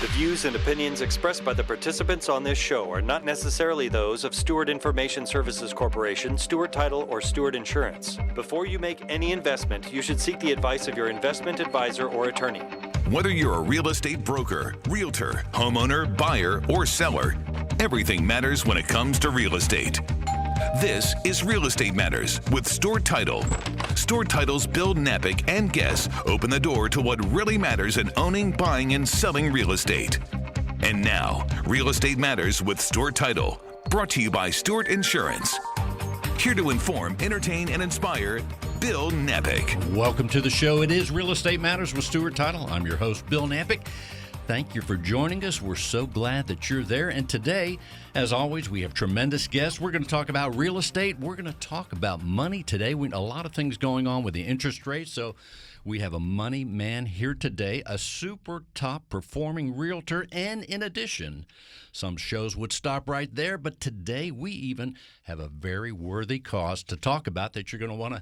The views and opinions expressed by the participants on this show are not necessarily those of Stewart Information Services Corporation, Stewart Title, or Stewart Insurance. Before you make any investment, you should seek the advice of your investment advisor or attorney. Whether you're a real estate broker, realtor, homeowner, buyer, or seller, everything matters when it comes to real estate. This is Real Estate Matters with Stewart Title. Stewart Title's Bill Knapik and guests open the door to what really matters in owning, buying, and selling real estate. And now, Real Estate Matters with Stewart Title, brought to you by Stewart Insurance. Here to inform, entertain, and inspire, Bill Knapik. Welcome to the show. It is Real Estate Matters with Stewart Title. I'm your host, Bill Knapik. Thank you for joining us. We're so glad that you're there. And today, as always, we have tremendous guests. We're going to talk about real estate. We're going to talk about money today. A lot of things going on with the interest rates. So we have a money man here today, a super top performing realtor. And in addition, some shows would stop right there. But today we even have a very worthy cause to talk about that you're going to want to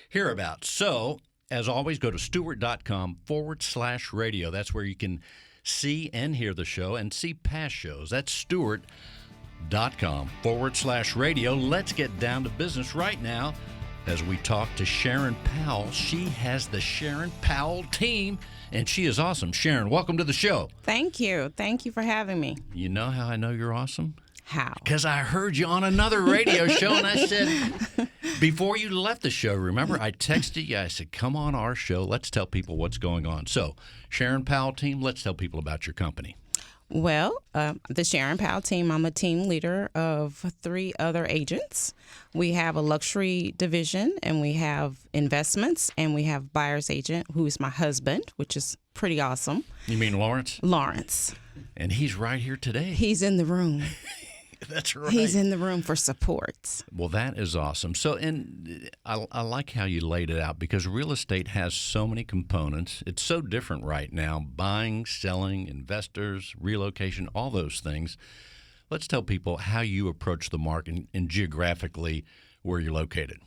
hear about. So as always, go to stewart.com/radio. That's where you can see and hear the show and see past shows. That's stewart.com/radio. Let's get down to business right now as we talk to Sharon Powell. She has the Sharon Powell team, and she is awesome. Sharon, welcome to the show. Thank you. Thank you for having me. You know how I know you're awesome? How? Because I heard you on another radio show, and I said, before you left the show, remember, I texted you. I said, come on our show. Let's tell people what's going on. So, Sharon Powell team, let's tell people about your company. Well, the Sharon Powell team, I'm a team leader of 3 other agents. We have a luxury division, and we have investments, and we have buyer's agent, who is my husband, which is pretty awesome. You mean Lawrence? Lawrence. And he's right here today. He's in the room. That's right. He's in the room for support. Well, that is awesome. So, and I like how you laid it out, because real estate has so many components. It's so different right now: buying, selling, investors, relocation, all those things. Let's tell people how you approach the market and geographically where you're located.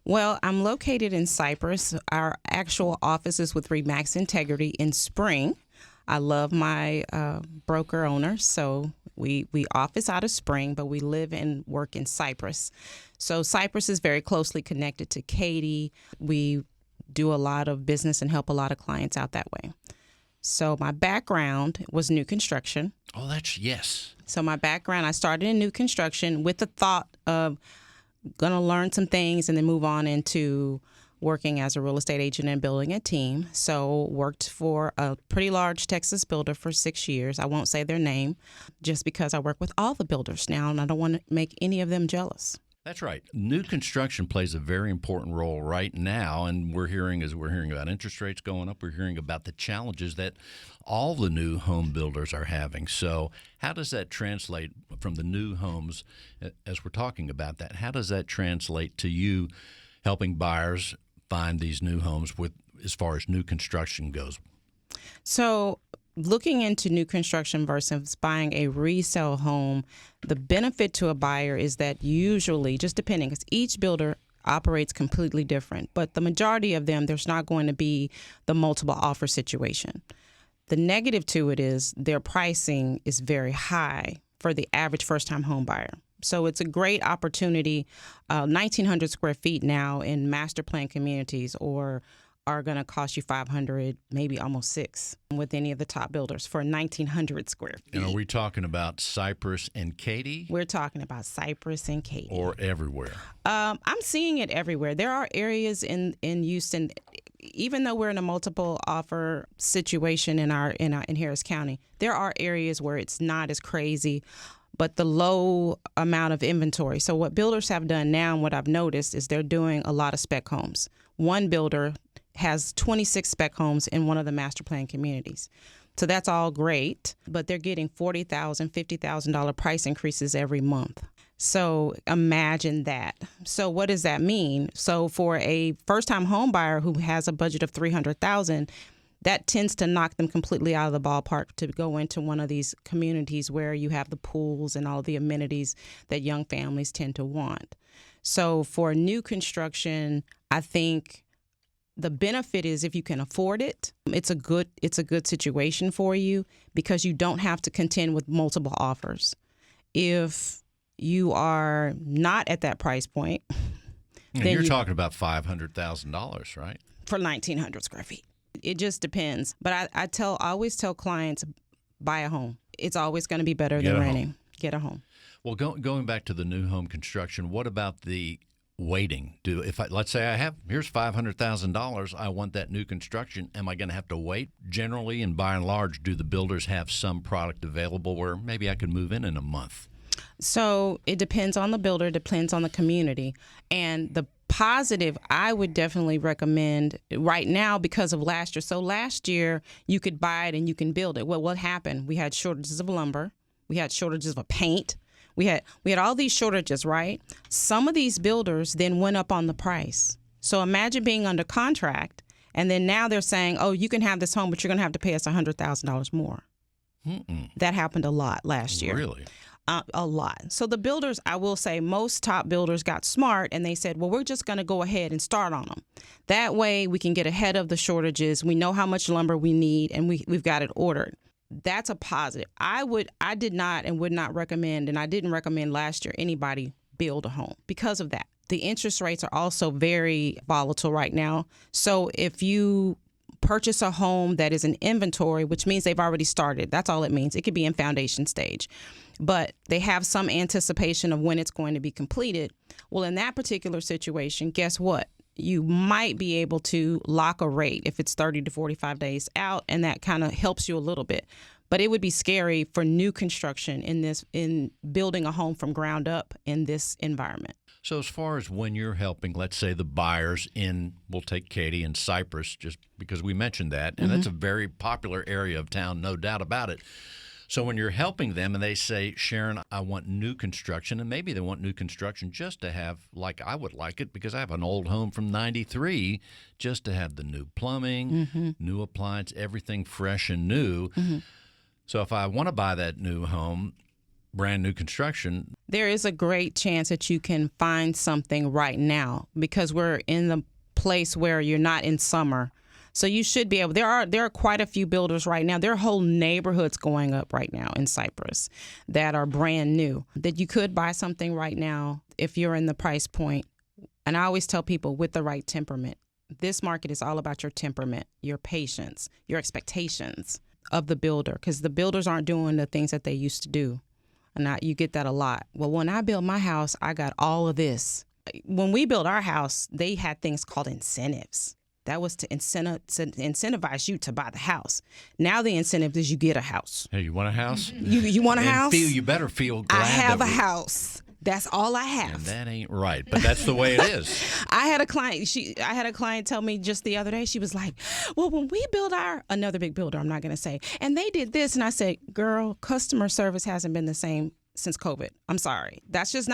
Well, I'm located in Cypress. Our actual office is with Remax Integrity in Spring. I love my broker owner, so we office out of Spring, but we live and work in Cypress. So Cypress is very closely connected to Katy. We do a lot of business and help a lot of clients out that way. So my background was new construction. Oh, yes. So my background, I started in new construction with the thought of going to learn some things and then move on into working as a real estate agent and building a team. So worked for a pretty large Texas builder for 6 years. I won't say their name just because I work with all the builders now, and I don't want to make any of them jealous. That's right. New construction plays a very important role right now, and we're hearing about interest rates going up. We're hearing about the challenges that all the new home builders are having. So how does that translate from the new homes, as we're talking about that? How does that translate to you helping buyers find these new homes with as far as new construction goes? So looking into new construction versus buying a resale home, the benefit to a buyer is that usually, just depending, because each builder operates completely different, but the majority of them, there's not going to be the multiple offer situation. The negative to it is their pricing is very high for the average first-time home buyer. So it's a great opportunity. 1,900 square feet now in master plan communities are going to cost you $500, maybe almost $600 with any of the top builders for 1,900 square feet. And are we talking about Cypress and Katy? We're talking about Cypress and Katy. Or everywhere? I'm seeing it everywhere. There are areas in Houston, even though we're in a multiple offer situation in Harris County, there are areas where it's not as crazy, but the low amount of inventory. So what builders have done now, and what I've noticed, is they're doing a lot of spec homes. One builder has 26 spec homes in one of the master plan communities. So that's all great, but they're getting $40,000, $50,000 price increases every month. So imagine that. So what does that mean? So for a first-time home buyer who has a budget of $300,000, that tends to knock them completely out of the ballpark to go into one of these communities where you have the pools and all the amenities that young families tend to want. So for new construction, I think The benefit is if you can afford it, it's a good situation for you because you don't have to contend with multiple offers. If you are not at that price point, and then you're talking about $500,000, right? For 1,900 square feet. It just depends. But I always tell clients, buy a home. It's always going to be better than renting. Get a home. Well, going back to the new home construction, what about the waiting? Let's say here's $500,000, I want that new construction. Am I going to have to wait? Generally, and by and large, do the builders have some product available where maybe I could move in a month? So it depends on the builder, depends on the community. And the positive, I would definitely recommend right now because of last year. So last year, you could buy it and you can build it. Well, what happened? We had shortages of lumber. We had shortages of paint. We had all these shortages, right? Some of these builders then went up on the price. So imagine being under contract, and then now they're saying, oh, you can have this home, but you're going to have to pay us $100,000 more. That happened a lot last year. Really? A lot. So the builders, I will say, most top builders got smart, and they said, well, we're just going to go ahead and start on them. That way we can get ahead of the shortages. We know how much lumber we need, and we've got it ordered. That's a positive. I did not and would not recommend, and I didn't recommend last year anybody build a home because of that. The interest rates are also very volatile right now. So if you purchase a home that is in inventory, which means they've already started, that's all it means. It could be in foundation stage, but they have some anticipation of when it's going to be completed. Well, in that particular situation, guess what? You might be able to lock a rate if it's 30 to 45 days out, and that kind of helps you a little bit. But it would be scary for new construction in building a home from ground up in this environment. So as far as when you're helping, let's say the buyers we'll take Katy in Cypress, just because we mentioned that, and that's a very popular area of town, no doubt about it. So when you're helping them and they say, Sharon, I want new construction, and maybe they want new construction just to have, like I would like it because I have an old home from 93, just to have the new plumbing, new appliance, everything fresh and new. So if I want to buy that new home, brand new construction, there is a great chance that you can find something right now because we're in the place where you're not in summer. So you should be able. There are quite a few builders right now. There are whole neighborhoods going up right now in Cypress that are brand new. That you could buy something right now if you're in the price point. And I always tell people with the right temperament. This market is all about your temperament, your patience, your expectations of the builder, because the builders aren't doing the things that they used to do. And you get that a lot. Well, when I built my house, I got all of this. When we built our house, they had things called incentives. That was to incentivize you to buy the house. Now the incentive is you get a house. Hey, you want a house? You want a house? You better feel glad. I have a house. That's all I have. And that ain't right, but that's the way it is. I had a client tell me just the other day, she was like, well, when we build another big builder, I'm not going to say, and they did this. And I said, girl, customer service hasn't been the same since COVID. I'm sorry. It's just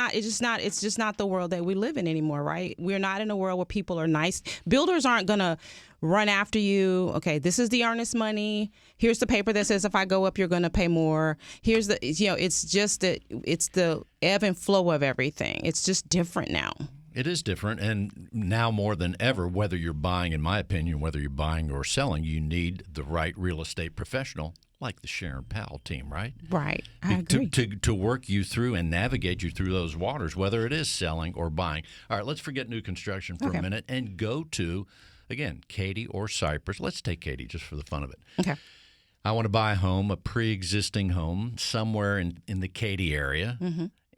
not the world that we live in anymore, right? We're not in a world where people are nice. Builders aren't going to run after you. Okay, this is the earnest money. Here's the paper that says if I go up, you're going to pay more. Here's it's the ebb and flow of everything. It's just different now. It is different, and now more than ever, whether you're buying, in my opinion, whether you're buying or selling, you need the right real estate professional like the Sharon Powell team, right? Right. I agree. To work you through and navigate you through those waters, whether it is selling or buying. All right, let's forget new construction for a minute and go to, again, Katy or Cypress. Let's take Katy just for the fun of it. Okay. I want to buy a home, a pre-existing home, somewhere in the Katy area,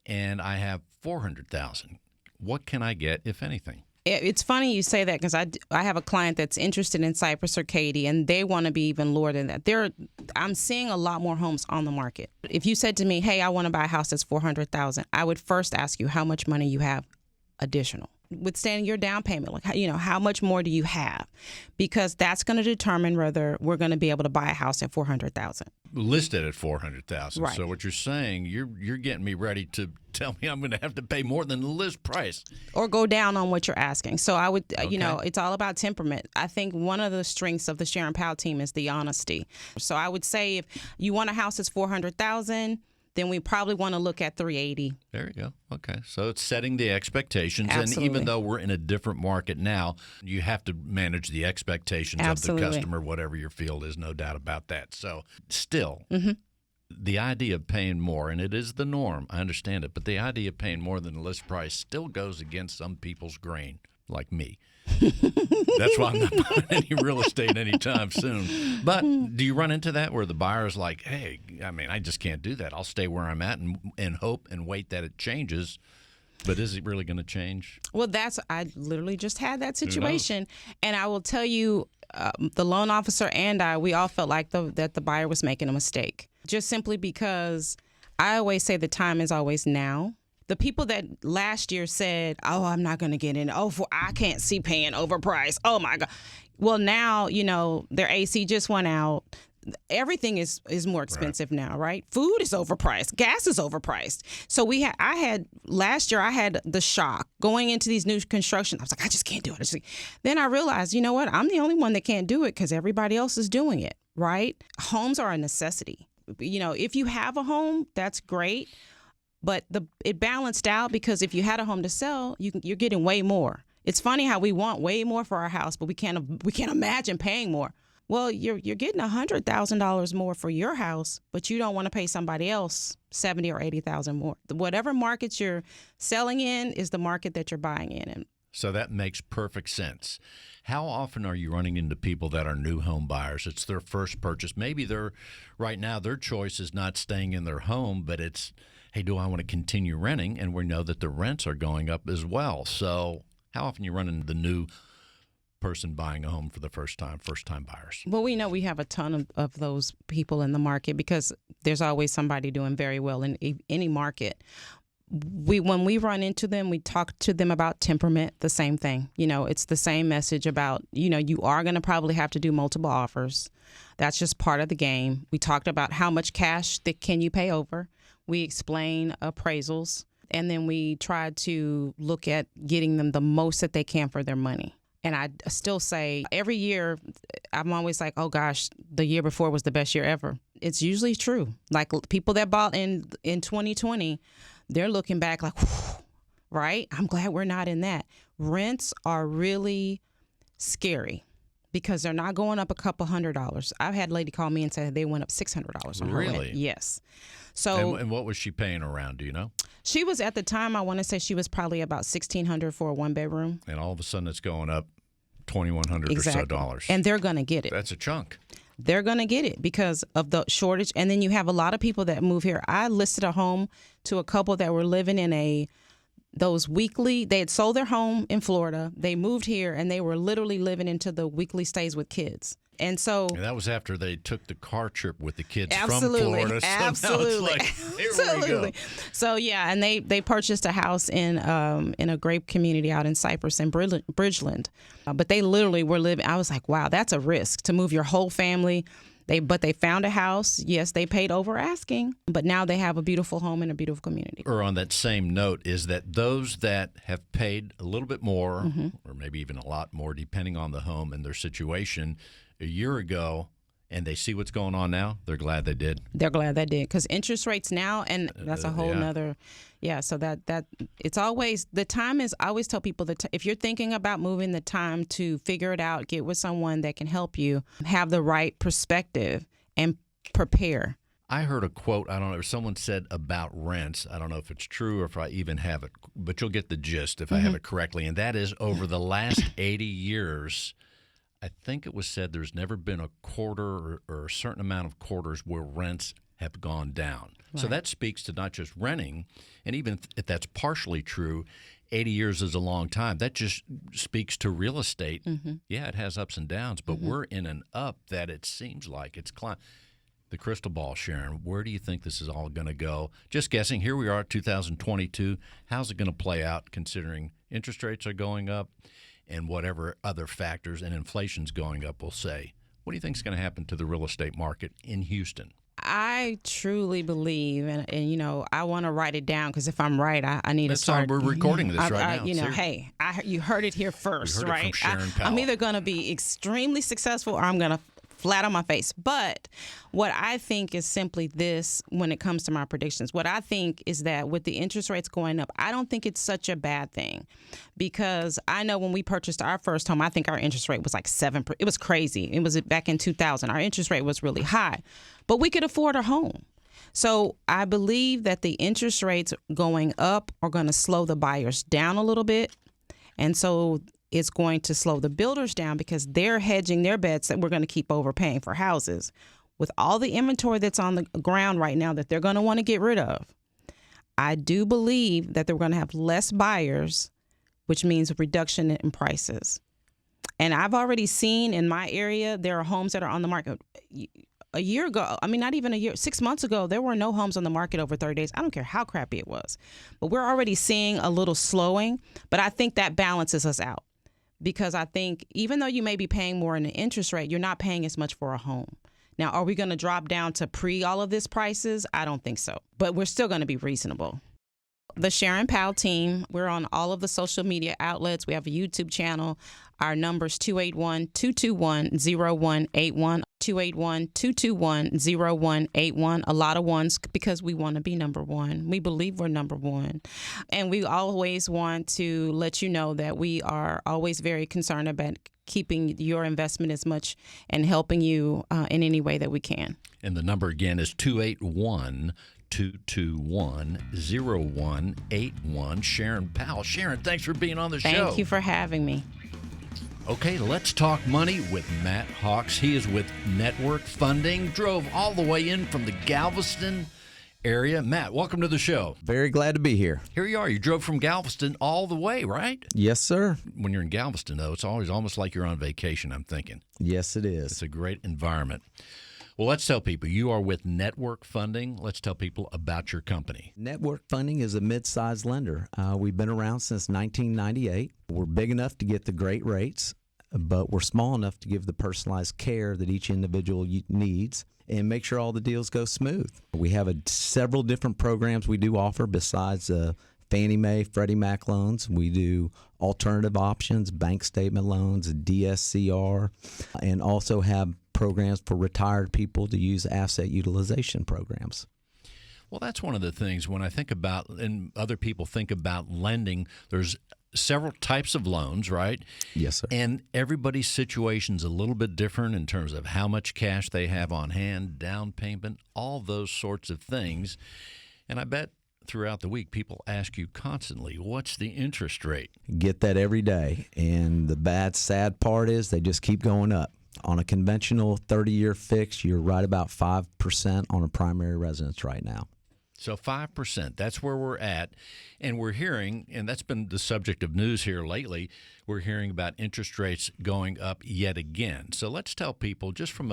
and I have $400,000. What can I get, if anything? It's funny you say that because I have a client that's interested in Cypress or Katy, and they want to be even lower than that. I'm seeing a lot more homes on the market. If you said to me, hey, I want to buy a house that's $400,000, I would first ask you how much money you have additional. Withstanding your down payment, like how much more do you have? Because that's going to determine whether we're going to be able to buy a house at $400,000. Listed at $400,000. Right. So what you're saying, you're getting me ready to tell me I'm going to have to pay more than the list price, or go down on what you're asking. So I would, it's all about temperament. I think one of the strengths of the Sharon Powell team is the honesty. So I would say if you want a house that's $400,000. then we probably want to look at 380. There you go. Okay. So it's setting the expectations. Absolutely. And even though we're in a different market now, you have to manage the expectations Absolutely. of the customer, whatever your field is, no doubt about that. So still, the idea of paying more, and it is the norm, I understand it, but the idea of paying more than the list price still goes against some people's grain, like me. That's why I'm not buying any real estate anytime soon. But do you run into that where the buyer's like, hey, I mean, I just can't do that. I'll stay where I'm at and hope and wait that it changes. But is it really going to change? Well, I literally just had that situation. And I will tell you, the loan officer and we all felt like that the buyer was making a mistake. Just simply because I always say the time is always now. The people that last year said, oh, I'm not going to get in. Oh, I can't see paying overpriced. Oh, my God. Well, now, their AC just went out. Everything is more expensive now, right? Food is overpriced. Gas is overpriced. So last year I had the shock going into these new construction. I was like, I just can't do it. Then I realized, you know what? I'm the only one that can't do it because everybody else is doing it, right? Homes are a necessity. If you have a home, that's great. But it balanced out because if you had a home to sell, you're getting way more. It's funny how we want way more for our house, but we can't imagine paying more. Well, you're getting $100,000 more for your house, but you don't want to pay somebody else $70,000 or $80,000 more. Whatever market you're selling in is the market that you're buying in. So that makes perfect sense. How often are you running into people that are new home buyers? It's their first purchase. Maybe right now their choice is not staying in their home, but it's, hey, do I want to continue renting? And we know that the rents are going up as well. So how often you run into the new person buying a home for the first time buyers? Well, we know we have a ton of those people in the market because there's always somebody doing very well in any market. When we run into them, we talk to them about temperament, the same thing. It's the same message about, you are going to probably have to do multiple offers. That's just part of the game. We talked about how much cash can you pay over. We explain appraisals, and then we try to look at getting them the most that they can for their money. And I still say every year, I'm always like, oh, gosh, the year before was the best year ever. It's usually true. Like people that bought in 2020, they're looking back like, whew, right? I'm glad we're not in that. Rents are really scary because they're not going up a couple $100. I've had a lady call me and say they went up $600 on her rent. Really? Yes. So, and what was she paying around? Do you know? She was at the time, I want to say she was probably about $1,600 for a one bedroom. And all of a sudden it's going up $2,100 exactly. or so dollars. And they're going to get it. That's a chunk. They're going to get it because of the shortage. And then you have a lot of people that move here. I listed a home to a couple that were living in those weekly, they had sold their home in Florida. They moved here and they were literally living into the weekly stays with kids. And so that was after they took the car trip with the kids absolutely, from Florida. So absolutely. Now it's like, here absolutely. we go. So yeah, and they purchased a house in a grape community out in Cypress and Bridgeland. But they literally were living, I was like, wow, that's a risk to move your whole family. But they found a house. Yes, they paid over asking, but now they have a beautiful home in a beautiful community. Or on that same note is that those that have paid a little bit more, or maybe even a lot more, depending on the home and their situation, a year ago, and they see what's going on now, they're glad they did. They're glad they did because interest rates now, and that's a whole nother, so that it's always, the time is, I always tell people that if you're thinking about moving, the time to figure it out, get with someone that can help you, have the right perspective, and prepare. I heard a quote, I don't know, someone said about rents. I don't know if it's true or if I even have it, but you'll get the gist if I have it correctly, and that is over the last 80 years, I think it was said there's never been a quarter or a certain amount of quarters where rents have gone down. Right. So that speaks to not just renting, and even if that's partially true, 80 years is a long time. That just speaks to real estate. Yeah, it has ups and downs, but we're in an up that it seems like it's climbing. The crystal ball, Sharon, where do you think this is all going to go? Just guessing, here we are at 2022. How's it going to play out considering interest rates are going up? And whatever other factors, and inflation's going up, we'll say. What do you think is going to happen to the real estate market in Houston? I truly believe, and I want to write it down because if I'm right, I need to start. We're recording this right now. Hey, you heard it here first, you heard right? it from Sharon Powell. I'm either going to be extremely successful or I'm going to flat on my face. But what I think is simply this when it comes to my predictions. What I think is that with the interest rates going up, I don't think it's such a bad thing, because I know when we purchased our first home, I think our interest rate was like 7%. It was crazy. It was back in 2000. Our interest rate was really high, but we could afford a home. So I believe that the interest rates going up are going to slow the buyers down a little bit. And so it's going to slow the builders down because they're hedging their bets that we're going to keep overpaying for houses. With all the inventory that's on the ground right now that they're going to want to get rid of, I do believe that they're going to have less buyers, which means a reduction in prices. And I've already seen in my area, there are homes that are on the market. A year ago, I mean, not even a year, 6 months ago, there were no homes on the market over 30 days. I don't care how crappy it was. But we're already seeing a little slowing. But I think that balances us out, because I think even though you may be paying more in the interest rate, you're not paying as much for a home. Now, are we going to drop down to all of this prices? I don't think so. But we're still going to be reasonable. The Sharon Powell team, we're on all of the social media outlets. We have a YouTube channel. Our number's 281-221-0181. 281-221-0181. A lot of ones, because we want to be number one. We believe we're number one. And we always want to let you know that we are always very concerned about keeping your investment as much and helping you in any way that we can. And the number again is 281-221-0181. Sharon Powell. Sharon, thanks for being on the show. Thank you for having me. Okay, let's talk money with Matt Hawks. He is with Network Funding, drove all the way in from the Galveston area. Matt, welcome to the show. Very glad to be here. Here you are. You drove from Galveston all the way, right? Yes, sir. When you're in Galveston, though, it's always almost like you're on vacation, I'm thinking. Yes, it is. It's a great environment. Well, let's tell people, you are with Network Funding. Let's tell people about your company. Network Funding is a mid-sized lender. We've been around since 1998. We're big enough to get the great rates, but we're small enough to give the personalized care that each individual needs and make sure all the deals go smooth. We have several different programs we do offer besides Fannie Mae, Freddie Mac loans. We do alternative options, bank statement loans, DSCR, and also have programs for retired people to use asset utilization programs. Well, that's one of the things when I think about, and other people think about lending, there's several types of loans, right? Yes, sir. And everybody's situation's a little bit different in terms of how much cash they have on hand, down payment, all those sorts of things. And I bet throughout the week, people ask you constantly, what's the interest rate? Get that every day. And the sad part is they just keep going up. On a conventional 30-year fix, you're right about 5% on a primary residence right now. So 5%, that's where we're at. And we're hearing, and that's been the subject of news here lately, we're hearing about interest rates going up yet again. So let's tell people, just from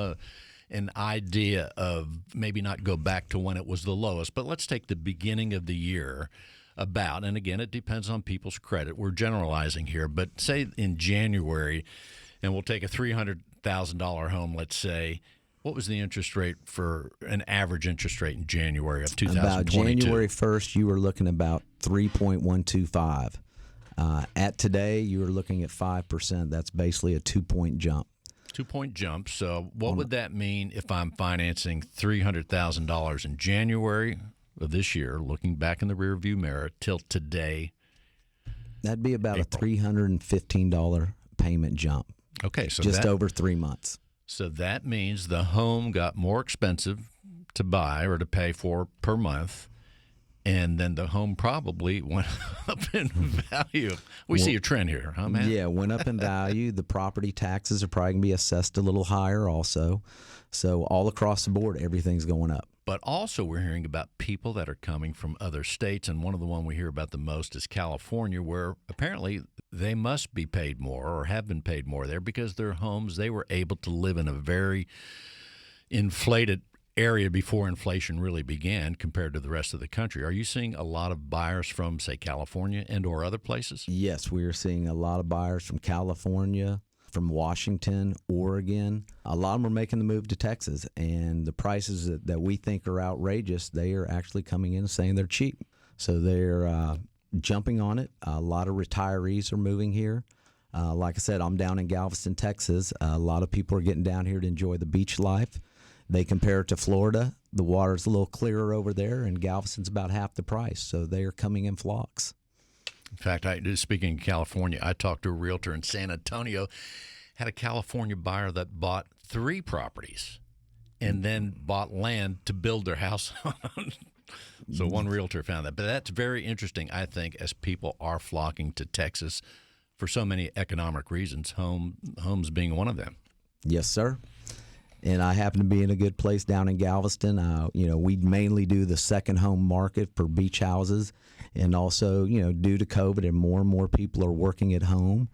an idea of maybe not go back to when it was the lowest, but let's take the beginning of the year about, and again, it depends on people's credit. We're generalizing here, but say in January, and we'll take a $300,000 home, let's say. What was the interest rate for an average interest rate in January of 2022? About January 1st, you were looking about 3.125. At today, you were looking at 5%. That's basically a 2-point jump. 2-point jump. So what would that mean if I'm financing $300,000 in January of this year, looking back in the rearview mirror, till today? That'd be about April. a $315 payment jump. Okay, so just over 3 months. So that means the home got more expensive to buy or to pay for per month, and then the home probably went up in value. We see a trend here, huh, man? Yeah, went up in value. The property taxes are probably going to be assessed a little higher also. So all across the board, everything's going up. But also we're hearing about people that are coming from other states, and one of the one we hear about the most is California, where apparently they must be paid more or have been paid more there because their homes, they were able to live in a very inflated area before inflation really began compared to the rest of the country. Are you seeing a lot of buyers from, say, California and or other places? Yes, we are seeing a lot of buyers from California, from Washington, Oregon. A lot of them are making the move to Texas, and the prices that we think are outrageous, they are actually coming in and saying they're cheap. So they're jumping on it. A lot of retirees are moving here. Like I said, I'm down in Galveston, Texas. A lot of people are getting down here to enjoy the beach life. They compare it to Florida. The water's a little clearer over there, and Galveston's about half the price, so they are coming in flocks. In fact, speaking of California, I talked to a realtor in San Antonio, had a California buyer that bought 3 properties and then bought land to build their house on. So one realtor found that. But that's very interesting, I think, as people are flocking to Texas for so many economic reasons, homes being one of them. Yes, sir. And I happen to be in a good place down in Galveston. We mainly do the second home market for beach houses. And also, due to COVID, and more people are working at home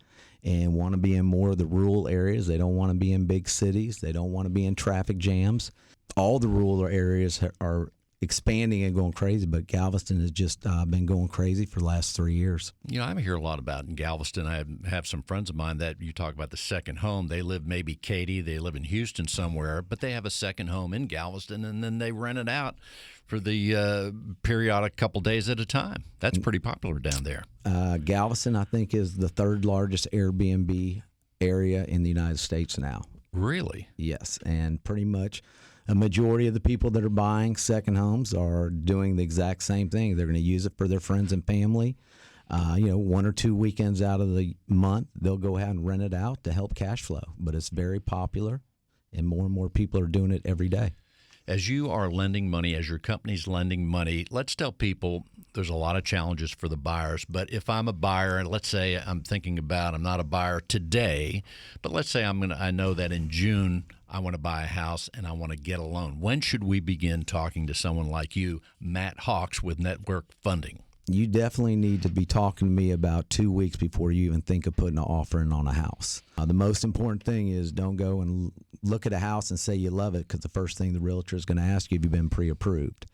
and want to be in more of the rural areas. They don't want to be in big cities. They don't want to be in traffic jams. All the rural areas are expanding and going crazy, but Galveston has just been going crazy for the last 3 years. I hear a lot about in Galveston. I have some friends of mine that you talk about the second home. They live maybe Katy, they live in Houston somewhere, but they have a second home in Galveston, and then they rent it out for the periodic couple days at a time. That's pretty popular down there. Galveston, I think, is the 3rd largest Airbnb area in the United States now. Really? Yes, and pretty much a majority of the people that are buying second homes are doing the exact same thing. They're going to use it for their friends and family. 1 or 2 weekends out of the month, they'll go ahead and rent it out to help cash flow. But it's very popular, and more people are doing it every day. As you are lending money, as your company's lending money, let's tell people there's a lot of challenges for the buyers. But if I'm a buyer, and let's say I'm not a buyer today, but let's say I know that in June I want to buy a house and I want to get a loan. When should we begin talking to someone like you, Matt Hawks, with Network Funding? You definitely need to be talking to me about 2 weeks before you even think of putting an offer in on a house. The most important thing is don't go and look at a house and say you love it, because the first thing the realtor is going to ask you if you've been pre-approved.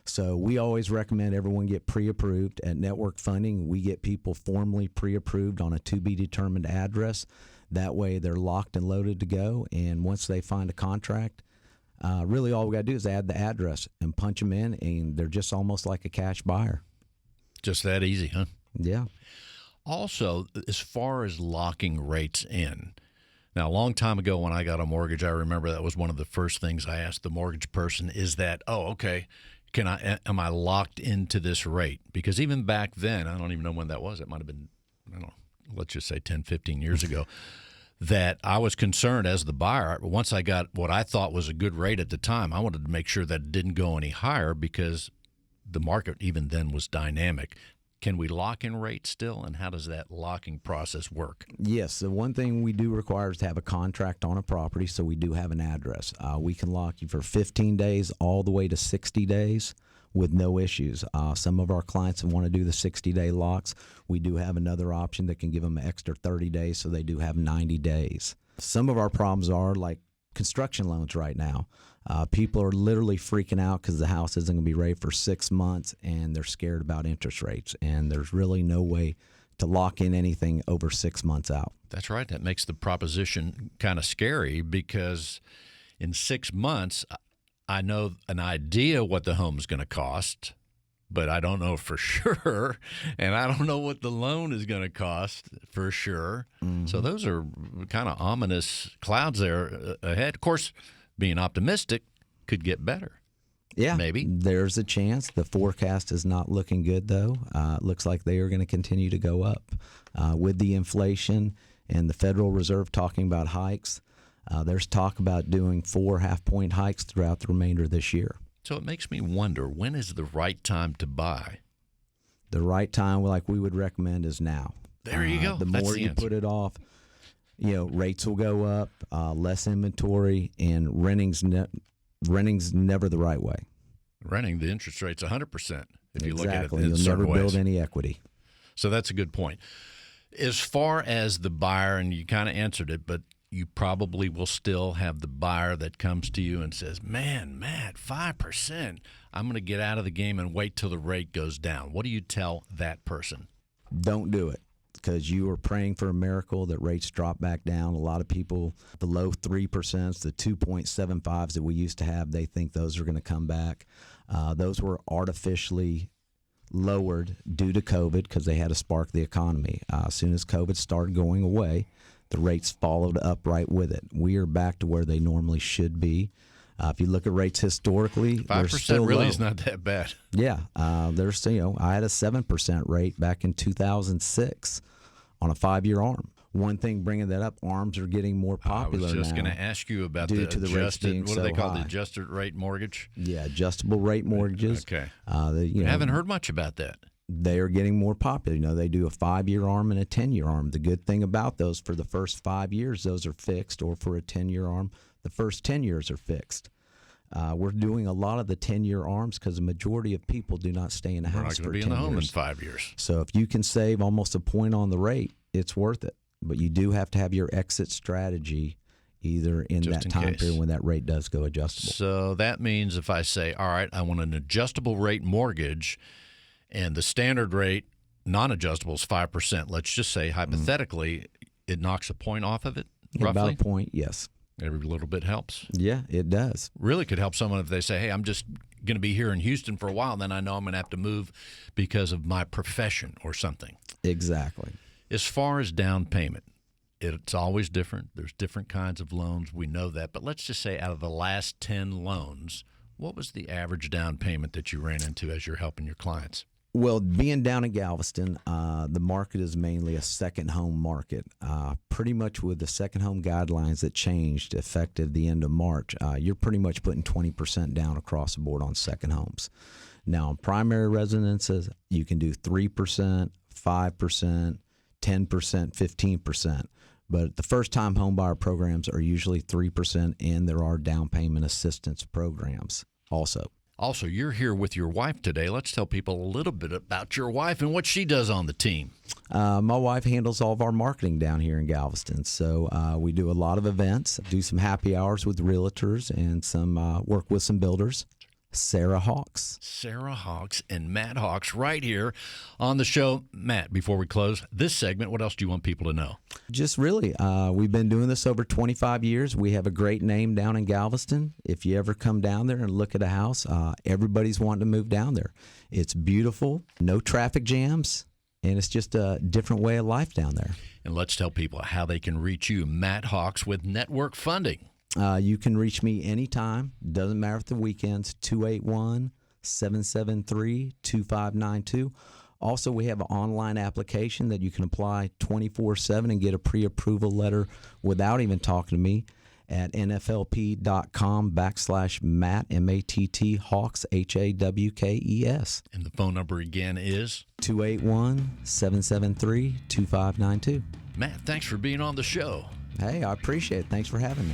So we always recommend everyone get pre-approved. At Network Funding, we get people formally pre-approved on a to-be-determined address. That way they're locked and loaded to go, and once they find a contract, really all we got to do is add the address and punch them in, and they're just almost like a cash buyer. Just that easy, huh? Yeah. Also, as far as locking rates in, now a long time ago when I got a mortgage, I remember that was one of the first things I asked the mortgage person is that, am I locked into this rate? Because even back then, I don't even know when that was. It might have been, let's just say 10, 15 years ago, that I was concerned as the buyer. Once I got what I thought was a good rate at the time, I wanted to make sure that it didn't go any higher because the market even then was dynamic. Can we lock in rates still, and how does that locking process work? Yes, the one thing we do require is to have a contract on a property, so we do have an address. We can lock you for 15 days all the way to 60 days with no issues. Some of our clients want to do the 60-day locks. We do have another option that can give them an extra 30 days, so they do have 90 days. Some of our problems are like construction loans right now. People are literally freaking out because the house isn't going to be ready for 6 months, and they're scared about interest rates. And there's really no way to lock in anything over 6 months out. That's right. That makes the proposition kind of scary because in 6 months, I know an idea what the home's going to cost, but I don't know for sure, and I don't know what the loan is going to cost for sure. Mm-hmm. So those are kind of ominous clouds there ahead. Of course, being optimistic could get better. Yeah, maybe. There's a chance. The forecast is not looking good, though. It looks like they are going to continue to go up. With the inflation and the Federal Reserve talking about hikes, there's talk about doing 4 half-point hikes throughout the remainder of this year. So it makes me wonder, when is the right time to buy? The right time, like we would recommend, is now. There you go. The more you put it off, rates will go up, less inventory, and renting's never the right way. Renting, the interest rate's 100% if you look at it Exactly. in You'll certain never build ways. any equity. So that's a good point. As far as the buyer, and you kind of answered it, but you probably will still have the buyer that comes to you and says, man, Matt, 5%, I'm going to get out of the game and wait till the rate goes down. What do you tell that person? Don't do it, because you are praying for a miracle that rates drop back down. A lot of people, the low 3%, the 2.75s that we used to have, they think those are going to come back. Those were artificially lowered due to COVID because they had to spark the economy. As soon as COVID started going away, the rates followed up right with it. We are back to where they normally should be. If you look at rates historically, they're still 5% really low. is not that bad. Yeah, there's still, I had a 7% rate back in 2006 on a 5-year ARM. One thing bringing that up, ARMs are getting more popular now. I was just going to ask you about due the to the rates adjusted, being what do so they call high. the adjusted rate mortgage? Yeah, adjustable rate mortgages. Okay. I Haven't heard much about that. They are getting more popular. They do a 5-year ARM and a 10-year ARM. The good thing about those, for the first 5 years, those are fixed, or for a 10-year ARM, the first 10 years are fixed. We're doing a lot of the 10-year ARMs because the majority of people do not stay in a We're house not for going 10 to be in the home in years. 5 years. So if you can save almost a point on the rate, it's worth it. But you do have to have your exit strategy either in Just that in time case. period when that rate does go adjustable. So that means if I say, all right, I want an adjustable rate mortgage, and the standard rate non-adjustable is 5%. Let's just say hypothetically, it knocks a point off of it, roughly. About a point, yes. Every little bit helps. Yeah, it does. Really could help someone if they say, hey, I'm just going to be here in Houston for a while, and then I know I'm going to have to move because of my profession or something. Exactly. As far as down payment, it's always different. There's different kinds of loans. We know that. But let's just say out of the last 10 loans, what was the average down payment that you ran into as you're helping your clients? Well, being down in Galveston, the market is mainly a second home market. Pretty much with the second home guidelines that changed effective the end of March, you're pretty much putting 20% down across the board on second homes. Now, on primary residences, you can do 3%, 5%, 10%, 15%. But the first-time homebuyer programs are usually 3%, and there are down payment assistance programs also. Also, you're here with your wife today. Let's tell people a little bit about your wife and what she does on the team. My wife handles all of our marketing down here in Galveston. So we do a lot of events, do some happy hours with realtors, and some work with some builders. Sarah Hawks. Sarah Hawks and Matt Hawks right here on the show. Matt, before we close this segment, what else do you want people to know? Just really, we've been doing this over 25 years. We have a great name down in Galveston. If you ever come down there and look at a house, everybody's wanting to move down there. It's beautiful, no traffic jams, and it's just a different way of life down there. And let's tell people how they can reach you, Matt Hawks, with Network Funding. You can reach me anytime. Doesn't matter if the weekends, 281-773-2592. Also, we have an online application that you can apply 24/7 and get a pre-approval letter without even talking to me at nflp.com/Matt, M-A-T-T, Hawks, H-A-W-K-E-S. And the phone number again is? 281-773-2592. Matt, thanks for being on the show. Hey, I appreciate it. Thanks for having me.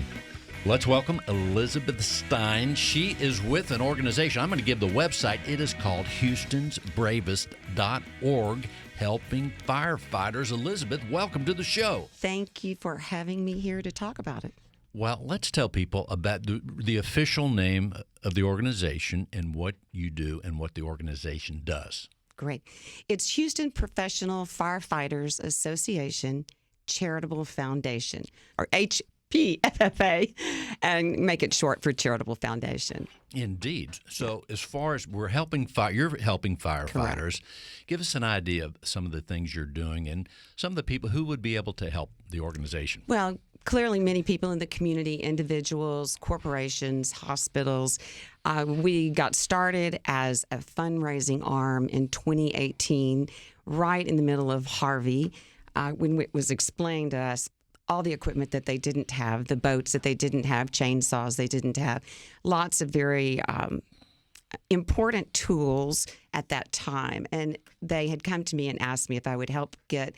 Let's welcome Elizabeth Stein. She is with an organization. I'm going to give the website. It is called HoustonsBravest.org, helping firefighters. Elizabeth, welcome to the show. Thank you for having me here to talk about it. Well, let's tell people about the official name of the organization and what you do and what the organization does. Great. It's Houston Professional Firefighters Association Charitable Foundation, or HPFFA, and make it short for Charitable Foundation. Indeed. So as far as you're helping firefighters, Correct. Give us an idea of some of the things you're doing and some of the people who would be able to help the organization. Well, clearly many people in the community, individuals, corporations, hospitals. We got started as a fundraising arm in 2018, right in the middle of Harvey, when it was explained to us all the equipment that they didn't have, the boats that they didn't have, chainsaws they didn't have, lots of very important tools at that time. And they had come to me and asked me if I would help get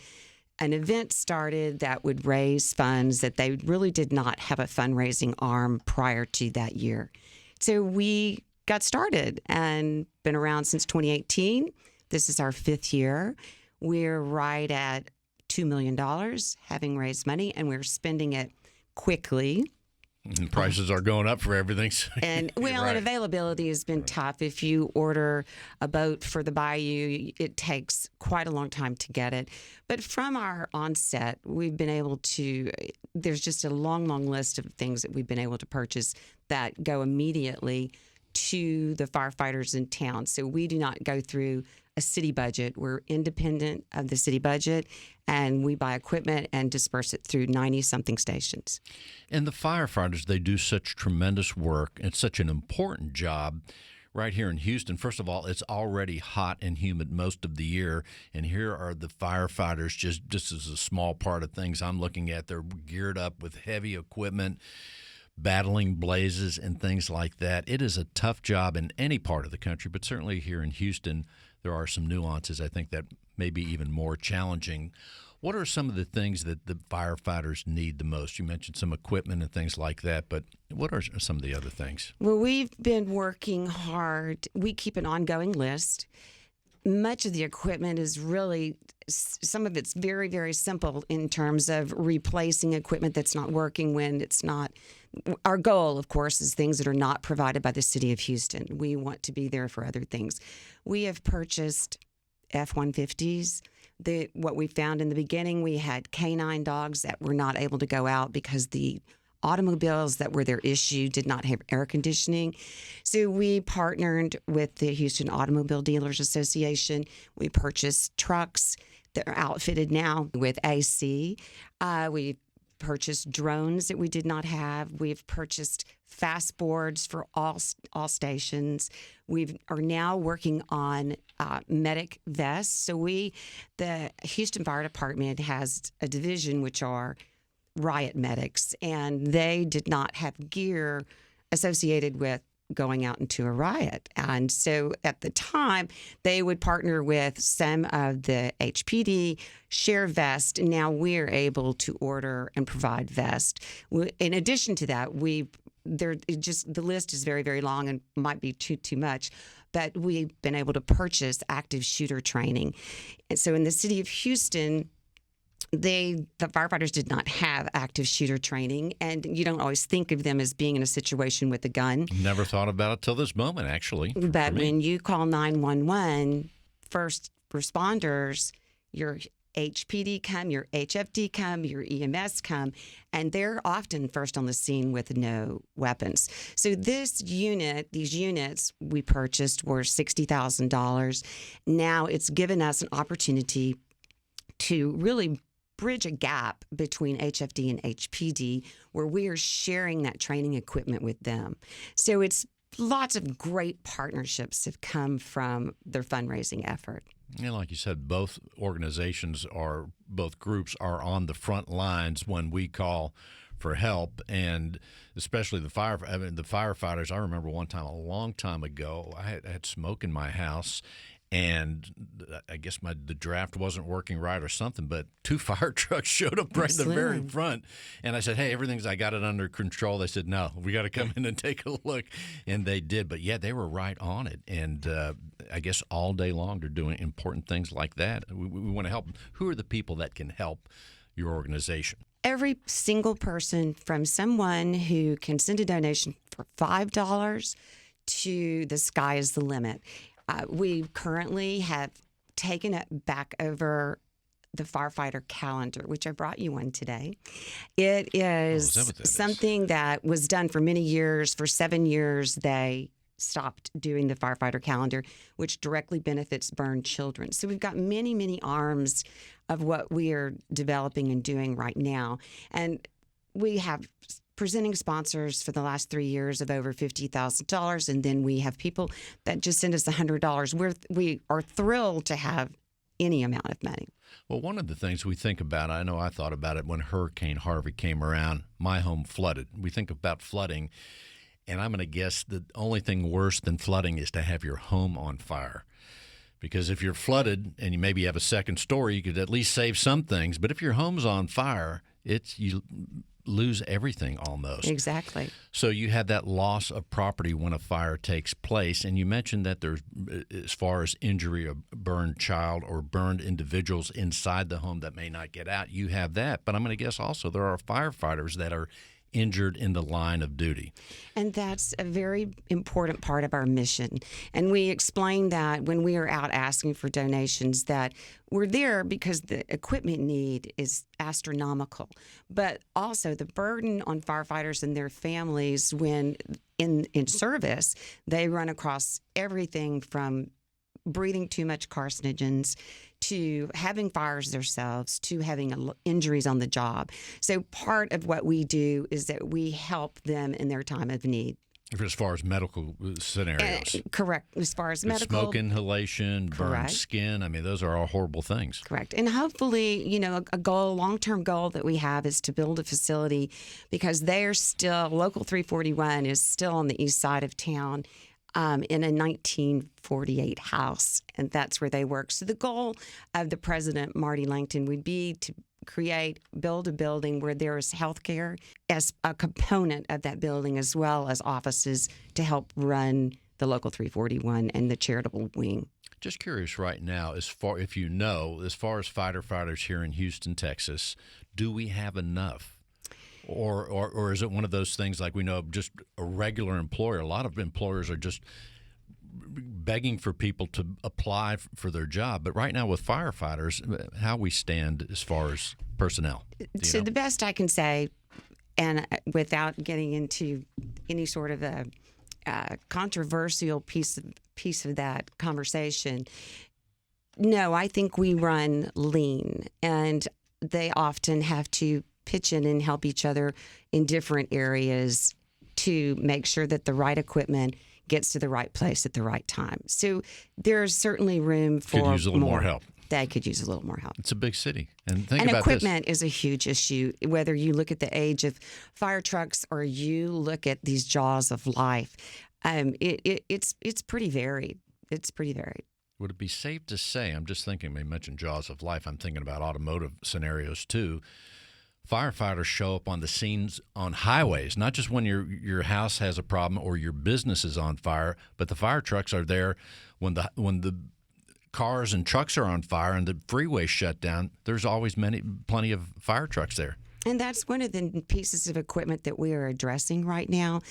an event started that would raise funds, that they really did not have a fundraising arm prior to that year. So we got started and been around since 2018. This is our 5th year. We're right at $2 million, having raised money, and we're spending it quickly. And prices are going up for everything. So And well, right. and availability has been tough. If you order a boat for the bayou, it takes quite a long time to get it. But from our onset, we've been able to, there's just a long, long list of things that we've been able to purchase that go immediately to the firefighters in town. So we do not go through a city budget. We're independent of the city budget, and we buy equipment and disperse it through 90-something stations. And the firefighters, they do such tremendous work. It's such an important job right here in Houston. First of all, it's already hot and humid most of the year, and here are the firefighters, just as a small part of things I'm looking at. They're geared up with heavy equipment, battling blazes and things like that. It is a tough job in any part of the country, but certainly here in Houston, there are some nuances, I think, that may be even more challenging. What are some of the things that the firefighters need the most? You mentioned some equipment and things like that, but what are some of the other things? Well, we've been working hard. We keep an ongoing list. Much of the equipment is really, some of it's very, very simple in terms of replacing equipment that's not working when it's not. Our goal, of course, is things that are not provided by the city of Houston. We want to be there for other things. We have purchased F-150s. What we found in the beginning, we had canine dogs that were not able to go out because the automobiles that were their issue did not have air conditioning. So we partnered with the Houston Automobile Dealers Association. We purchased trucks that are outfitted now with AC. We purchased drones that we did not have. We've purchased fast boards for all stations. We are now working on medic vests. So the Houston Fire Department has a division which are riot medics, and they did not have gear associated with going out into a riot. And so at the time, they would partner with some of the HPD, share vest, and now we're able to order and provide vest. In addition to that, the list is very, very long and might be too much, but we've been able to purchase active shooter training. And so in the city of Houston, the firefighters did not have active shooter training, and you don't always think of them as being in a situation with a gun. Never thought about it till this moment, actually. But when you call 911, first responders, your HPD come, your HFD come, your EMS come, and they're often first on the scene with no weapons. So these units we purchased were $60,000. Now it's given us an opportunity to really bridge a gap between HFD and HPD where we are sharing that training equipment with them. So it's lots of great partnerships have come from their fundraising effort. And like you said, both groups are on the front lines when we call for help, and especially the firefighters. I remember one time, a long time ago, I had smoke in my house, and I guess the draft wasn't working right or something, but 2 fire trucks showed up right in the very front. And I said, hey, I got it under control. They said, no, we got to come in and take a look. And they did. But, yeah, they were right on it. And I guess all day long they're doing important things like that. We want to help them. Who are the people that can help your organization? Every single person, from someone who can send a donation for $5 to the sky is the limit. We currently have taken it back over the firefighter calendar, which I brought you one today. It is something that was done for many years. For 7 years, they stopped doing the firefighter calendar, which directly benefits burned children. So we've got many, many arms of what we are developing and doing right now. And we have presenting sponsors for the last 3 years of over $50,000, and then we have people that just send us $100. We are thrilled to have any amount of money. Well, one of the things we think about, I know I thought about it when Hurricane Harvey came around, my home flooded. We think about flooding, and I'm going to guess the only thing worse than flooding is to have your home on fire. Because if you're flooded and you maybe have a second story, you could at least save some things. But if your home's on fire, you lose everything almost. Exactly. So you have that loss of property when a fire takes place. And you mentioned that there's, as far as injury of burned child or burned individuals inside the home that may not get out, you have that. But I'm going to guess also there are firefighters that are injured in the line of duty. And that's a very important part of our mission. And we explain that when we are out asking for donations, that we're there because the equipment need is astronomical. But also the burden on firefighters and their families when in service, they run across everything from breathing too much carcinogens, to having fires themselves, to having injuries on the job. So part of what we do is that we help them in their time of need. As far as medical scenarios. Correct. As far as medical. Smoke inhalation, burned Correct. skin. I mean, those are all horrible things. Correct. And hopefully, a long-term goal that we have is to build a facility, because they're still, Local 341 is still on the east side of town, in a 1948 house, and that's where they work. So the goal of the president, Marty Langton, would be to build a building where there is healthcare as a component of that building, as well as offices to help run the Local 341 and the charitable wing. Just curious right now, as far as firefighters here in Houston, Texas, do we have enough? Or is it one of those things like we know just a regular employer? A lot of employers are just begging for people to apply for their job. But right now with firefighters, how we stand as far as personnel? So the best I can say, and without getting into any sort of a controversial piece of that conversation, no, I think we run lean, and they often have to pitch in and help each other in different areas to make sure that the right equipment gets to the right place at the right time. So there's certainly room for could use a little more help. They could use a little more help. It's a big city. And think and about equipment is a huge issue, whether you look at the age of fire trucks or you look at these jaws of life. It's pretty varied. It's pretty varied. Would it be safe to say, I'm just thinking, they mentioned jaws of life, I'm thinking about automotive scenarios too. Firefighters show up on the scenes on highways, not just when your house has a problem or your business is on fire, but the fire trucks are there when the cars and trucks are on fire and the freeway's shut down. There's always plenty of fire trucks there. And that's one of the pieces of equipment that we are addressing right now.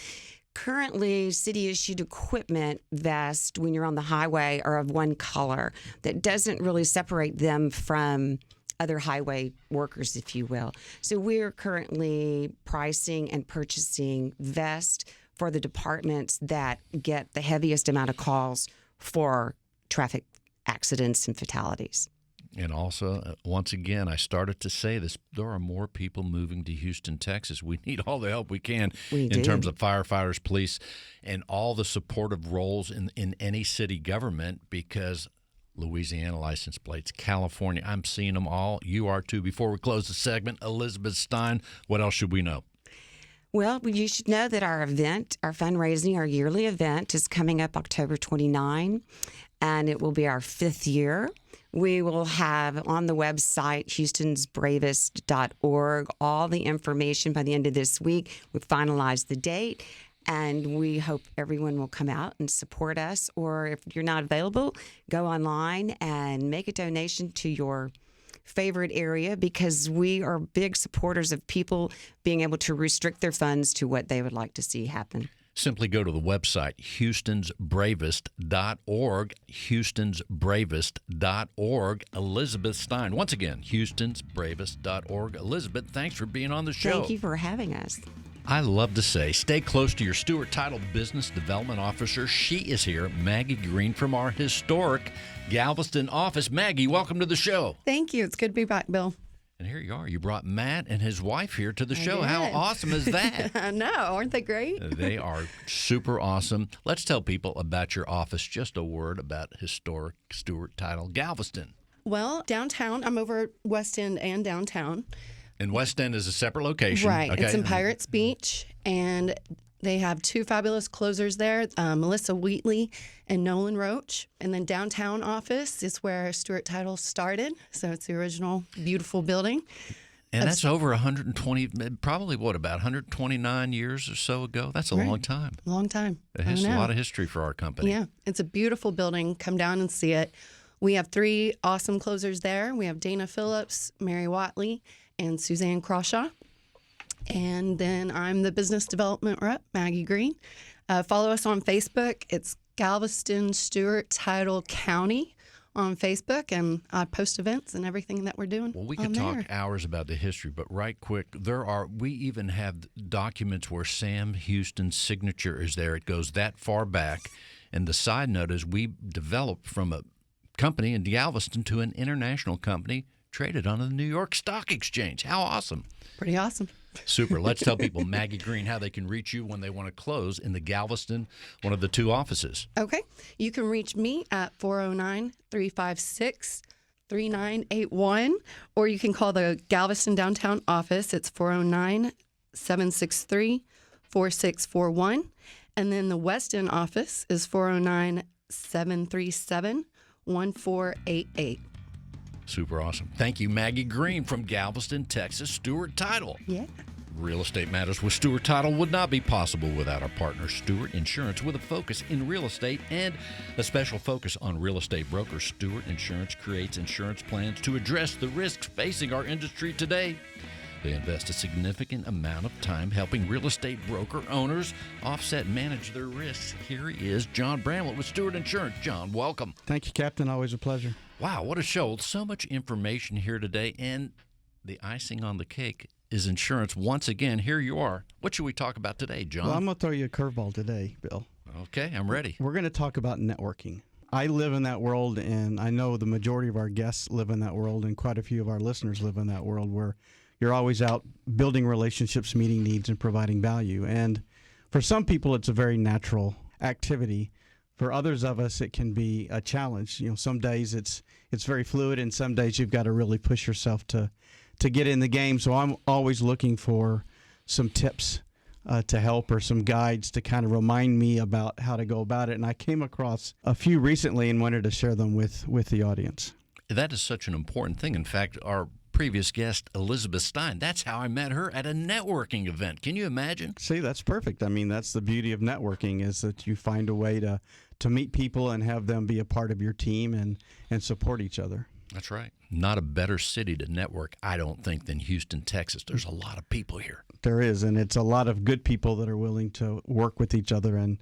Currently, city-issued equipment vests, when you're on the highway, are of one color that doesn't really separate them from other highway workers, if you will. So we're currently pricing and purchasing vests for the departments that get the heaviest amount of calls for traffic accidents and fatalities. And also, once again, I started to say this, there are more people moving to Houston, Texas. We need all the help we can in terms of firefighters, police, and all the supportive roles in any city government, because Louisiana license plates, California, I'm seeing them all. You are too. Before we close the segment, Elizabeth Stein, what else should we know? Well, you should know that our event, our fundraising, our yearly event is coming up October 29, and it will be our 5th year. We will have on the website, houstonsbravest.org, all the information by the end of this week. We've finalized the date, and we hope everyone will come out and support us. Or if you're not available, go online and make a donation to your favorite area, because we are big supporters of people being able to restrict their funds to what they would like to see happen. Simply go to the website, houstonsbravest.org, houstonsbravest.org. Elizabeth Stein. Once again, houstonsbravest.org. Elizabeth, thanks for being on the show. Thank you for having us. I love to say, stay close to your Stewart Title Business Development Officer. She is here, Maggie Green, from our historic Galveston office. Maggie, welcome to the show. Thank you. It's good to be back, Bill. And here you are. You brought Matt and his wife here to the show. did. How awesome is that? I know. Aren't they great? They are super awesome. Let's tell people about your office. Just a word about historic Stewart Title Galveston. Well, downtown, I'm over at West End and downtown. And West End is a separate location. Right. Okay. It's in Pirates Beach, and they have 2 fabulous closers there, Melissa Wheatley and Nolan Roach. And then downtown office is where Stewart Title started. So it's the original beautiful building. And that's over 120, probably about 129 years or so ago. That's a long time. Long time. It has a lot of history for our company. Yeah. It's a beautiful building. Come down and see it. We have 3 awesome closers there. We have Dana Phillips, Mary Watley, and Suzanne Crawshaw. And then I'm the business development rep, Maggie Green. Follow us on Facebook. It's Galveston Stewart Title County on Facebook, and I post events and everything that we're doing. Well, we could talk hours about the history, but right quick, we even have documents where Sam Houston's signature is there. It goes that far back. And the side note is we developed from a company in Galveston to an international company traded on the New York Stock Exchange. How awesome. Pretty awesome. Super. Let's tell people, Maggie Green, how they can reach you when they want to close in the Galveston, one of the two offices. Okay. You can reach me at 409-356-3981, or you can call the Galveston downtown office. It's 409-763-4641. And then the Weston office is 409-737-1488. Super awesome. Thank you, Maggie Green from Galveston, Texas, Stewart Title. Yeah. Real Estate Matters with Stewart Title would not be possible without our partner, Stewart Insurance, with a focus in real estate and a special focus on real estate brokers. Stewart Insurance creates insurance plans to address the risks facing our industry today. They invest a significant amount of time helping real estate broker owners offset and manage their risks. Here he is, John Bramlett with Stewart Insurance. John, welcome. Thank you, Captain. Always a pleasure. Wow, what a show. So much information here today, and the icing on the cake is insurance. Once again, here you are. What should we talk about today, John? Well, I'm going to throw you a curveball today, Bill. Okay, I'm ready. We're going to talk about networking. I live in that world, and I know the majority of our guests live in that world, and quite a few of our listeners live in that world where you're always out building relationships, meeting needs, and providing value. And for some people, it's a very natural activity. For others of us, it can be a challenge. You know, some days it's very fluid, and some days you've got to really push yourself to get in the game. So I'm always looking for some tips to help, or some guides to kind of remind me about how to go about it. And I came across a few recently and wanted to share them with the audience. That is such an important thing. In fact, our previous guest, Elizabeth Stein, that's how I met her at a networking event. Can you imagine? See, that's perfect. I mean, that's the beauty of networking, is that you find a way to meet people and have them be a part of your team and support each other. That's right. Not a better city to network, I don't think, than Houston, Texas. There's a lot of people here. There is, and it's a lot of good people that are willing to work with each other and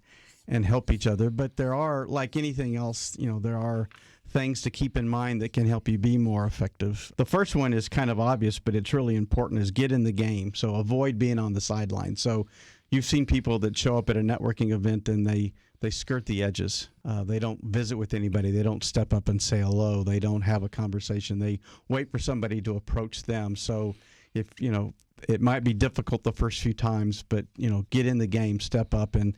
help each other. But there are, like anything else, you know, there are things to keep in mind that can help you be more effective. The first one is kind of obvious, but it's really important, is get in the game. So avoid being on the sideline. So you've seen people that show up at a networking event and they skirt the edges. They don't visit with anybody. They don't step up and say hello. They don't have a conversation. They wait for somebody to approach them. So if, you know, it might be difficult the first few times, but, you know, get in the game, step up and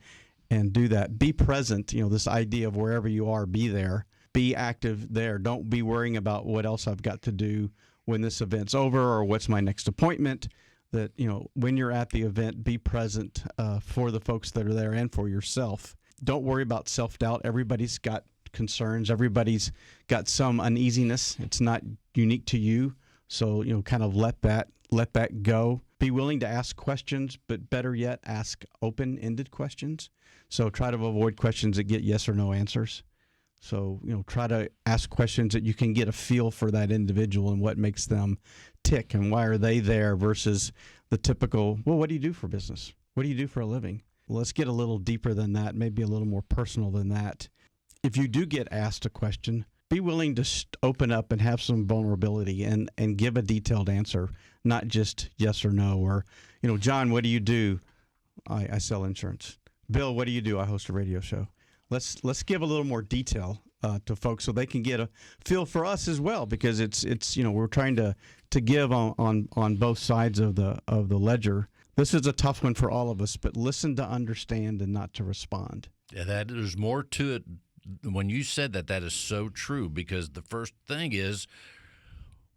do that. Be present. You know, this idea of wherever you are, be there. Be active there. Don't be worrying about what else I've got to do when this event's over or what's my next appointment. That, you know, when you're at the event, be present for the folks that are there and for yourself. Don't worry about self-doubt. Everybody's got concerns. Everybody's got some uneasiness. It's not unique to you. So, you know, kind of let that go. Be willing to ask questions, but better yet, ask open-ended questions. So try to avoid questions that get yes or no answers. So, you know, try to ask questions that you can get a feel for that individual and what makes them tick and why are they there versus the typical, well, what do you do for business? What do you do for a living? Well, let's get a little deeper than that, maybe a little more personal than that. If you do get asked a question, be willing to open up and have some vulnerability and give a detailed answer, not just yes or no. Or, you know, John, what do you do? I sell insurance. Bill, what do you do? I host a radio show. Let's give a little more detail to folks so they can get a feel for us as well, because it's you know, we're trying to give on both sides of the ledger. This is a tough one for all of us, but listen to understand and not to respond. Yeah, there's more to it. When you said that is so true, because the first thing is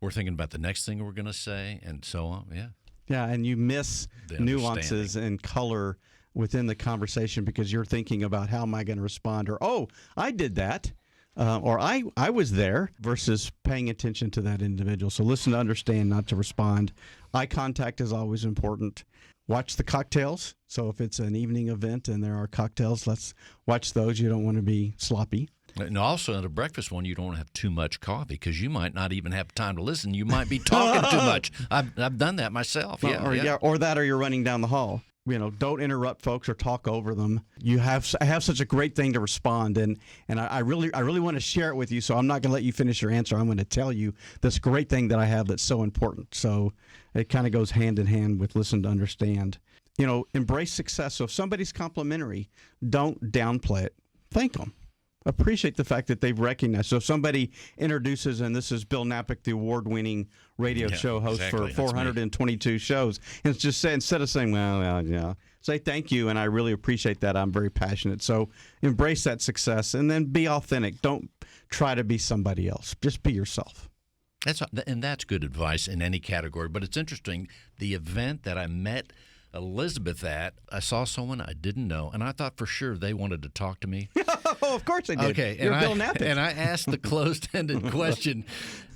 we're thinking about the next thing we're going to say and so on. Yeah. Yeah, and you miss nuances and color within the conversation because you're thinking about how am I going to respond, or, oh, I did that, or I was there, versus paying attention to that individual. So listen to understand, not to respond. Eye contact is always important. Watch the cocktails. So if it's an evening event and there are cocktails, let's watch those. You don't want to be sloppy. And also at a breakfast one, you don't have too much coffee because you might not even have time to listen. You might be talking too much. I've done that myself. Or you're running down the hall. You know, don't interrupt folks or talk over them. You have such a great thing to respond, and I really want to share it with you. So I'm not going to let you finish your answer. I'm going to tell you this great thing that I have that's so important. So it kind of goes hand in hand with listen to understand. You know, embrace success. So if somebody's complimentary, don't downplay it. thank them. Appreciate the fact that they've recognized. So if somebody introduces, and this is Bill Knapik, the award-winning radio show host for 422 shows, and it's just say, instead of saying, well, yeah, say thank you, and I really appreciate that. I'm very passionate. So embrace that success, and then be authentic. Don't try to be somebody else. Just be yourself. That's good advice in any category. But it's interesting, the event that I met Elizabeth at, I saw someone I didn't know, and I thought for sure they wanted to talk to me. Oh, of course they did. Okay, You're Bill Knapik. And I asked the closed-ended question,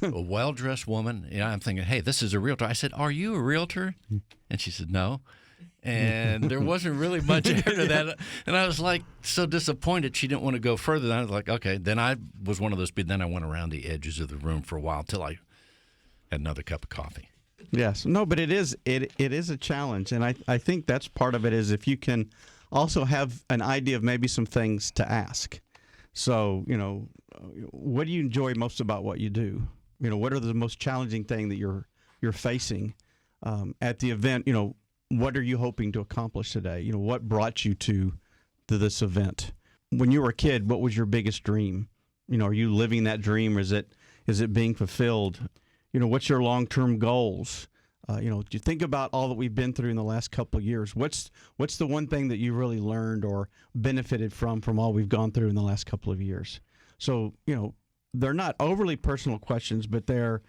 a well-dressed woman. I'm thinking, hey, this is a realtor. I said, are you a realtor? And she said, no. And there wasn't really much after that. And I was like so disappointed she didn't want to go further. And I was like, okay. Then I was one of those people. Then I went around the edges of the room for a while until I had another cup of coffee. Yes. No, but it is a challenge. And I think that's part of it is if you can also have an idea of maybe some things to ask. So, what do you enjoy most about what you do? What are the most challenging thing that you're facing at the event? What are you hoping to accomplish today? What brought you to this event? When you were a kid, what was your biggest dream? Are you living that dream, or is it being fulfilled? What's your long-term goals? Do you think about all that we've been through in the last couple of years? What's the one thing that you really learned or benefited from all we've gone through in the last couple of years? So, they're not overly personal questions, but they're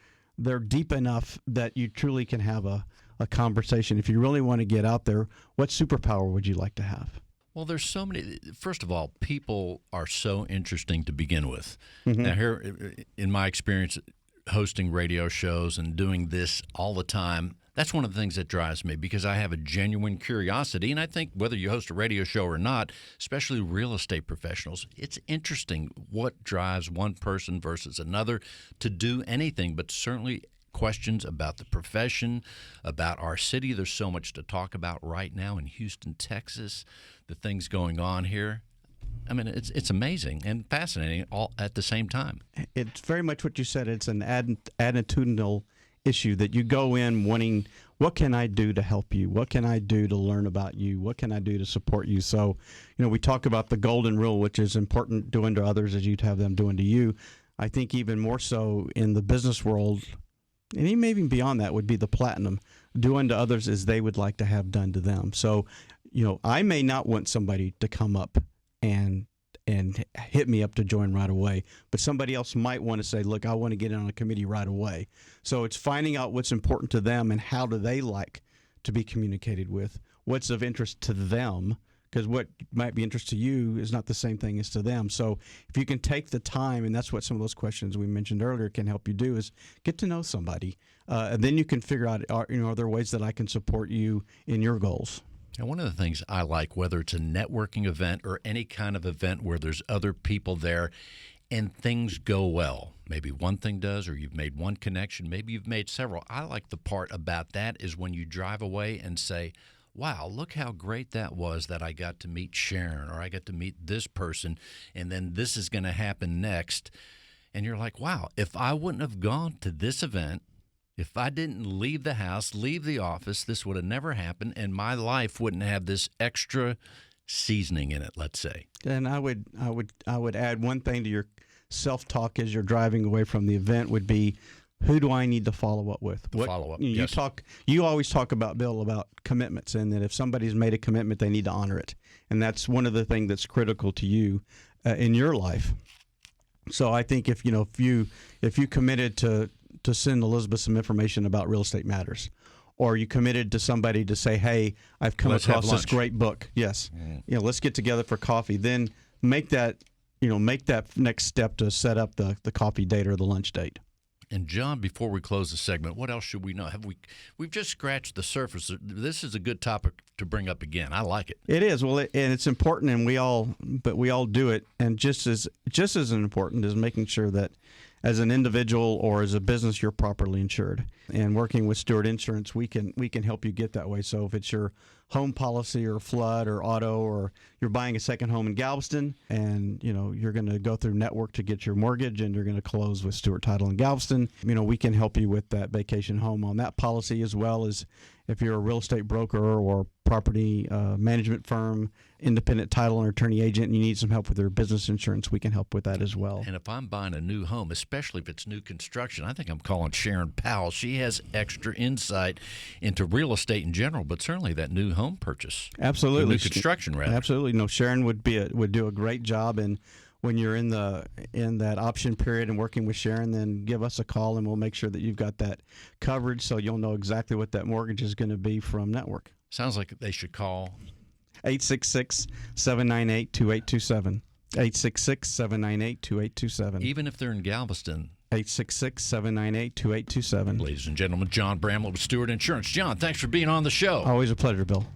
deep enough that you truly can have a conversation. If you really want to get out there, what superpower would you like to have? Well, there's so many. First of all, people are so interesting to begin with. Mm-hmm. Now, here, in my experience, hosting radio shows and doing this all the time, that's one of the things that drives me because I have a genuine curiosity. And I think whether you host a radio show or not, especially real estate professionals, it's interesting what drives one person versus another to do anything, but certainly questions about the profession, about our city. There's so much to talk about right now in Houston, Texas, the things going on here. I mean, it's amazing and fascinating all at the same time. It's very much what you said. It's an attitudinal issue that you go in wanting, what can I do to help you? What can I do to learn about you? What can I do to support you? So, we talk about the golden rule, which is important doing to others as you'd have them doing to you. I think even more so in the business world, and even maybe beyond that would be the platinum, doing to others as they would like to have done to them. So, I may not want somebody to come up and hit me up to join right away, but somebody else might want to say, look, I want to get in on a committee right away. So it's finding out what's important to them and how do they like to be communicated with, what's of interest to them, because what might be interest to you is not the same thing as to them. So if you can take the time, and that's what some of those questions we mentioned earlier can help you do, is get to know somebody, and then you can figure out, are there ways that I can support you in your goals? And one of the things I like, whether it's a networking event or any kind of event where there's other people there and things go well, maybe one thing does, or you've made one connection, maybe you've made several. I like the part about that is when you drive away and say, wow, look how great that was that I got to meet Sharon or I got to meet this person, and then this is going to happen next. And you're like, wow, if I wouldn't have gone to this event, if I didn't leave the house, leave the office, this would have never happened, and my life wouldn't have this extra seasoning in it, let's say. And I would add one thing to your self-talk as you're driving away from the event would be, who do I need to follow up with? Follow up. You always talk about, Bill, about commitments, and that if somebody's made a commitment, they need to honor it, and that's one of the things that's critical to you in your life. So I think if you committed to send Elizabeth some information about real estate matters, or you committed to somebody to say, hey, I've come across this great book. Yes. Let's get together for coffee. Then make that next step to set up the coffee date or the lunch date. And John, before we close the segment, what else should we know? We've just scratched the surface. This is a good topic to bring up again. I like it. It is. Well, and it's important, and we all do it. And just as important is making sure that as an individual or as a business, you're properly insured. And working with Stewart Insurance, we can help you get that way. So if it's your home policy or flood or auto, or you're buying a second home in Galveston and you're going to go through network to get your mortgage and you're going to close with Stewart Title in Galveston, we can help you with that vacation home on that policy, as well as if you're a real estate broker or property management firm, independent title and attorney agent, and you need some help with your business insurance, we can help with that as well. And if I'm buying a new home, especially if it's new construction, I think I'm calling Sharon Powell. She has extra insight into real estate in general, but certainly that new home purchase. Absolutely. New construction, rather. Absolutely. No, Sharon would do a great job. And when you're in that option period and working with Sharon, then give us a call and we'll make sure that you've got that coverage so you'll know exactly what that mortgage is going to be from Network. Sounds like they should call 866-798-2827. 866-798-2827. even if they're in Galveston. 866-798-2827. Ladies and gentlemen, John Bramlett with Stewart Insurance. John, thanks for being on the show. Always a pleasure, Bill.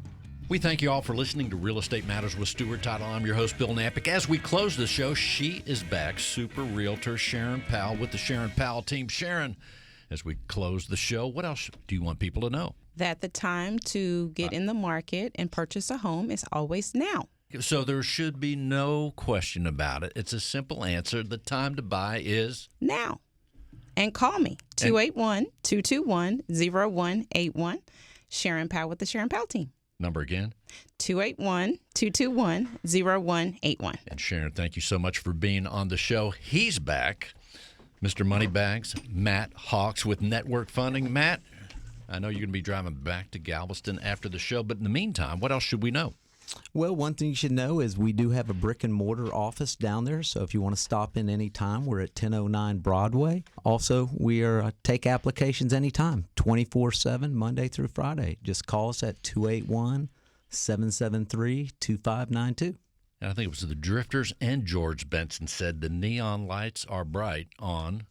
We thank you all for listening to Real Estate Matters with Stewart Title. I'm your host, Bill Knapik. As we close the show, she is back, super realtor Sharon Powell with the Sharon Powell team. Sharon, as we close the show, what else do you want people to know? That the time to get in the market and purchase a home is always now. So there should be no question about it. It's a simple answer. The time to buy is now. And call me, 281-221-0181. Sharon Powell with the Sharon Powell team. number again? 281-221-0181. And Sharon, thank you so much for being on the show. He's back. Mr. Moneybags, Matt Hawks with Network Funding. Matt, I know you're going to be driving back to Galveston after the show, but in the meantime, what else should we know? Well, one thing you should know is we do have a brick and mortar office down there. So if you want to stop in any time, we're at 1009 Broadway. Also, we are take applications anytime, 24/7, Monday through Friday. Just call us at 281-773-2592. And I think it was the Drifters and George Benson said the neon lights are bright on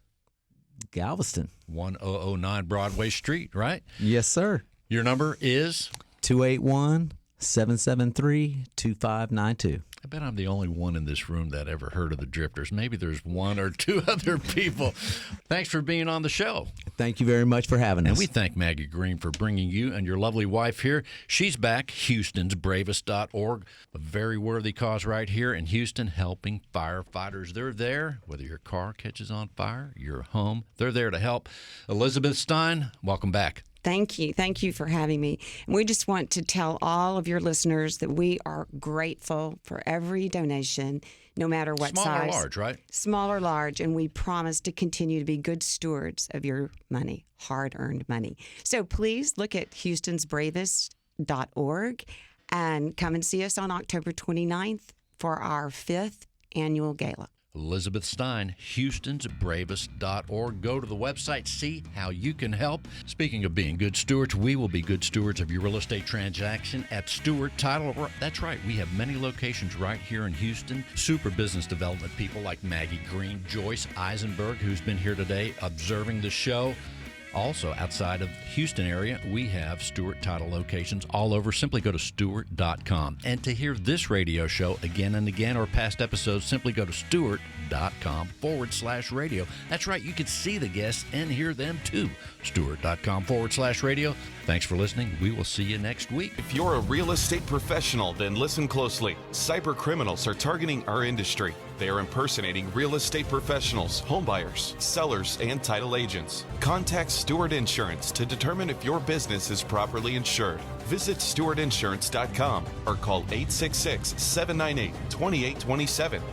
Galveston, 1009 Broadway Street, right? Yes, sir. Your number is 281-773-2592. I bet I'm the only one in this room that ever heard of the Drifters. Maybe there's one or two other people. Thanks for being on the show. Thank you very much for having us. And we thank Maggie Green for bringing you and your lovely wife here. She's back, Houston's Bravest.org, a very worthy cause right here in Houston, helping firefighters. They're there, whether your car catches on fire, your home, they're there to help. Elizabeth Stein, welcome back. Thank you. Thank you for having me. And we just want to tell all of your listeners that we are grateful for every donation, no matter what Small size. or large, right? Small or large. And we promise to continue to be good stewards of your money, hard-earned money. So please look at houstonsbravest.org and come and see us on October 29th for our 5th annual gala. Elizabeth Stein, houstonsbravest.org. Go to the website, see how you can help. Speaking of being good stewards, we will be good stewards of your real estate transaction at Stewart Title. That's right, we have many locations right here in Houston. Super business development people like Maggie Green, Joyce Eisenberg, who's been here today observing the show. Also, outside of Houston area, we have Stewart Title locations all over. Simply go to Stewart.com. And to hear this radio show again and again or past episodes, simply go to Stewart.com/radio. That's right, you can see the guests and hear them too. Stewart.com/radio. Thanks for listening. We will see you next week. If you're a real estate professional, then listen closely. Cyber criminals are targeting our industry. They are impersonating real estate professionals, homebuyers, sellers, and title agents. Contact Stewart Insurance to determine if your business is properly insured. Visit StewartInsurance.com or call 866-798-2827.